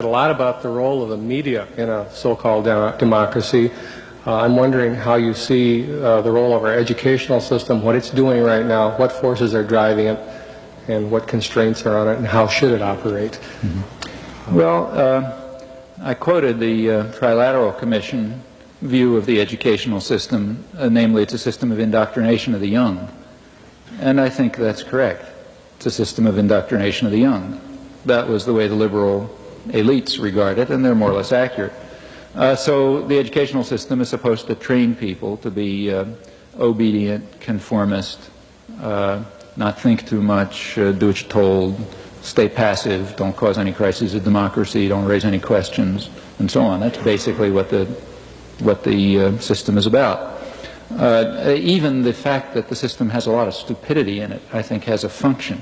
a lot about the role of the media in a so-called democracy. I'm wondering how you see the role of our educational system, what it's doing right now, what forces are driving it, and what constraints are on it, and how should it operate? Well, I quoted the Trilateral Commission view of the educational system, namely it's a system of indoctrination of the young. And I think that's correct. It's a system of indoctrination of the young. That was the way the liberal elites regard it, and they're more or less accurate. So the educational system is supposed to train people to be obedient, conformist, not think too much, do what you're told, stay passive, don't cause any crises of democracy, don't raise any questions, and so on. That's basically what the system is about. Even the fact that the system has a lot of stupidity in it, I think, has a function.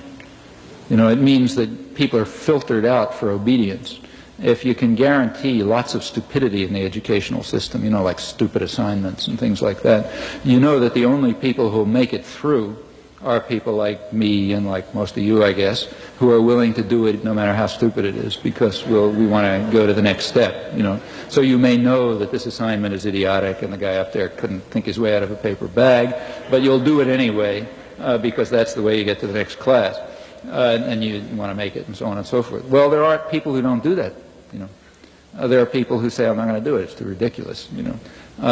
You know, it means that people are filtered out for obedience. If you can guarantee lots of stupidity in the educational system, you know, like stupid assignments and things like that, you know that the only people who will make it through are people like me and like most of you, I guess, who are willing to do it no matter how stupid it is, because we want to go to the next step, you know. So you may know that this assignment is idiotic and the guy up there couldn't think his way out of a paper bag, but you'll do it anyway because that's the way you get to the next class. And you want to make it, and so on and so forth. Well, there are people who don't do that, you know. There are people who say, I'm not going to do it, it's too ridiculous, you know.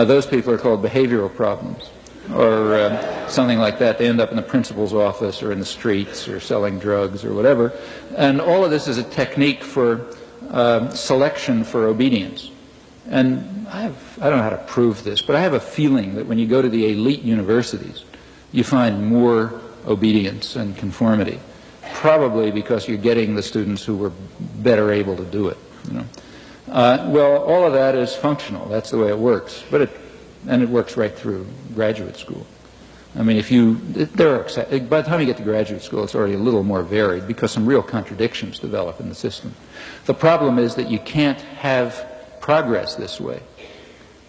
Those people are called behavioral problems, or something like that. They end up in the principal's office or in the streets or selling drugs or whatever. And all of this is a technique for selection for obedience. And I don't know how to prove this, but I have a feeling that when you go to the elite universities, you find more obedience and conformity. Probably because you're getting the students who were better able to do it, you know. Well, all of that is functional. That's the way it works. And it works right through graduate school. I mean, by the time you get to graduate school, it's already a little more varied because some real contradictions develop in the system. The problem is that you can't have progress this way.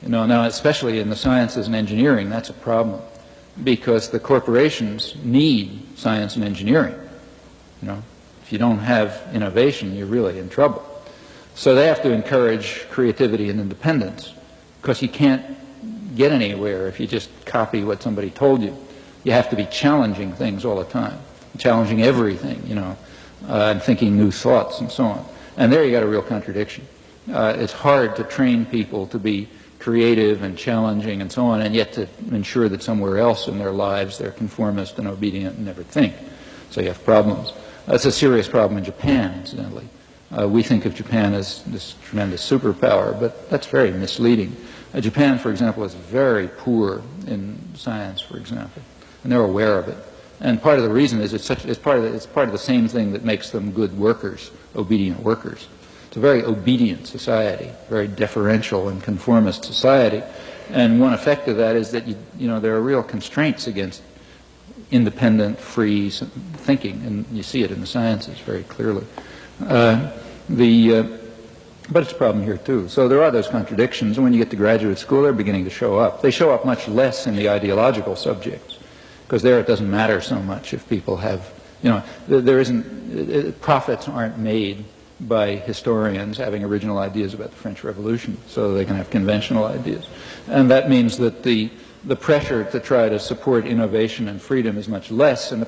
You know, now, especially in the sciences and engineering, that's a problem because the corporations need science and engineering. You know, if you don't have innovation, you're really in trouble. So they have to encourage creativity and independence because you can't get anywhere if you just copy what somebody told you. You have to be challenging things all the time, challenging everything, you know, and thinking new thoughts and so on. And there you got a real contradiction. It's hard to train people to be creative and challenging and so on, and yet to ensure that somewhere else in their lives they're conformist and obedient and never think. So you have problems. That's a serious problem in Japan, incidentally. We think of Japan as this tremendous superpower, but that's very misleading. Japan, for example, is very poor in science, for example, and they're aware of it. And part of the reason is it's part of the same thing that makes them good workers, obedient workers. It's a very obedient society, very deferential and conformist society, and one effect of that is that you know there are real constraints against independent, free thinking, and you see it in the sciences very clearly. But it's a problem here too. So there are those contradictions, and when you get to graduate school, they're beginning to show up. They show up much less in the ideological subjects, because there it doesn't matter so much if people have, you know, profits aren't made by historians having original ideas about the French Revolution, so they can have conventional ideas. And that means that the pressure to try to support innovation and freedom is much less, and the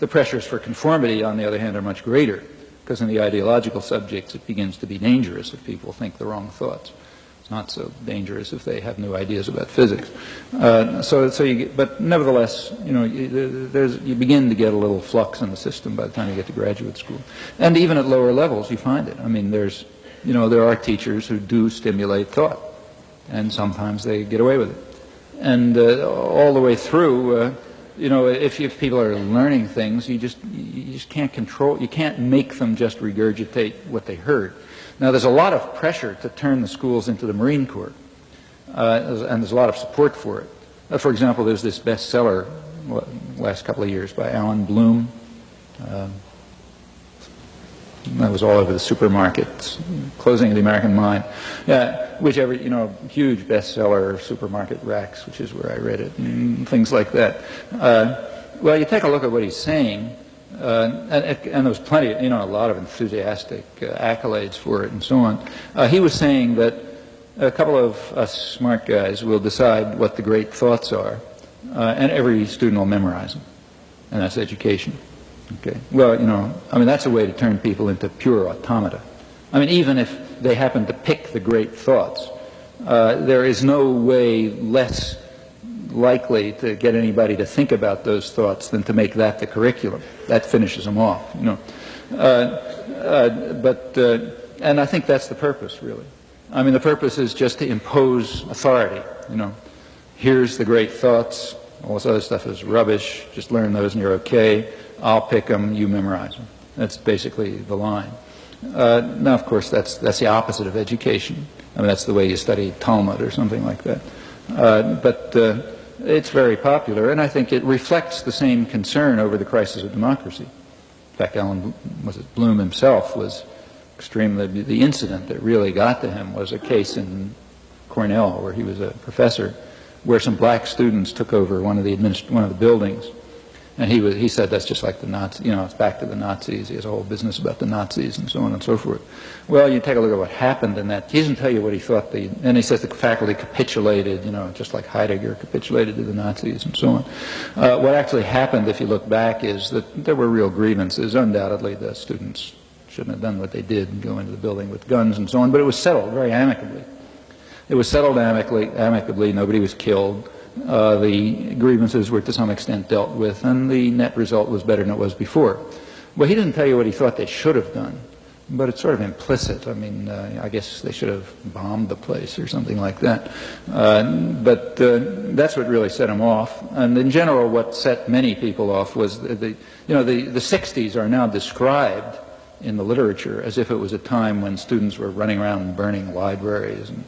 pressures for conformity, on the other hand, are much greater, because in the ideological subjects it begins to be dangerous if people think the wrong thoughts. It's not so dangerous if they have new ideas about physics. But nevertheless, you know, you begin to get a little flux in the system by the time you get to graduate school. And even at lower levels you find it. I mean, there are teachers who do stimulate thought, and sometimes they get away with it. And all the way through, you know, if people are learning things, you just can't control, you can't make them just regurgitate what they heard. Now, there's a lot of pressure to turn the schools into the Marine Corps, and there's a lot of support for it. For example, there's this bestseller last couple of years by Alan Bloom. That was all over the supermarkets, Closing of the American Mind. Whichever, you know, huge bestseller, supermarket racks, which is where I read it, and things like that. Well, you take a look at what he's saying. And there was plenty, a lot of enthusiastic accolades for it and so on. He was saying that a couple of us smart guys will decide what the great thoughts are, and every student will memorize them, and that's education. Okay. Well, that's a way to turn people into pure automata. Even if they happen to pick the great thoughts, there is no way less likely to get anybody to think about those thoughts than to make that the curriculum. That finishes them off, and I think that's the purpose, really. The purpose is just to impose authority. Here's the great thoughts. All this other stuff is rubbish. Just learn those and you're okay. I'll pick them. You memorize them. That's basically the line. Now, of course, that's the opposite of education. That's the way you study Talmud or something like that. But it's very popular, and I think it reflects the same concern over the crisis of democracy. In fact, Bloom himself was extremely, the incident that really got to him was a case in Cornell where he was a professor, where some black students took over one of the buildings. And he said that's just like the Nazis, it's back to the Nazis. He has a whole business about the Nazis and so on and so forth. Well, you take a look at what happened in that. He doesn't tell you what he thought and he says the faculty capitulated, just like Heidegger capitulated to the Nazis and so on. What actually happened, if you look back, is that there were real grievances. Undoubtedly, the students shouldn't have done what they did and go into the building with guns and so on, but it was settled very amicably. It was settled amicably. Nobody was killed. The grievances were to some extent dealt with, and the net result was better than it was before. Well, he didn't tell you what he thought they should have done, but it's sort of implicit. I guess they should have bombed the place or something like that. But that's what really set him off. And in general, what set many people off was the 60s are now described in the literature as if it was a time when students were running around burning libraries and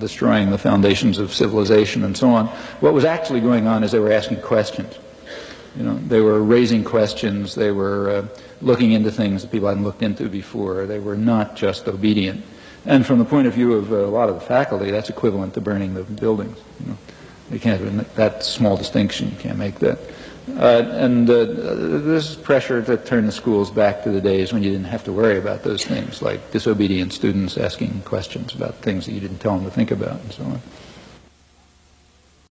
destroying the foundations of civilization and so on. What was actually going on is they were asking questions. They were raising questions. They were looking into things that people hadn't looked into before. They were not just obedient. And from the point of view of a lot of the faculty, that's equivalent to burning the buildings. You can't, that small distinction, you can't make that. There's pressure to turn the schools back to the days when you didn't have to worry about those things, like disobedient students asking questions about things that you didn't tell them to think about and so on.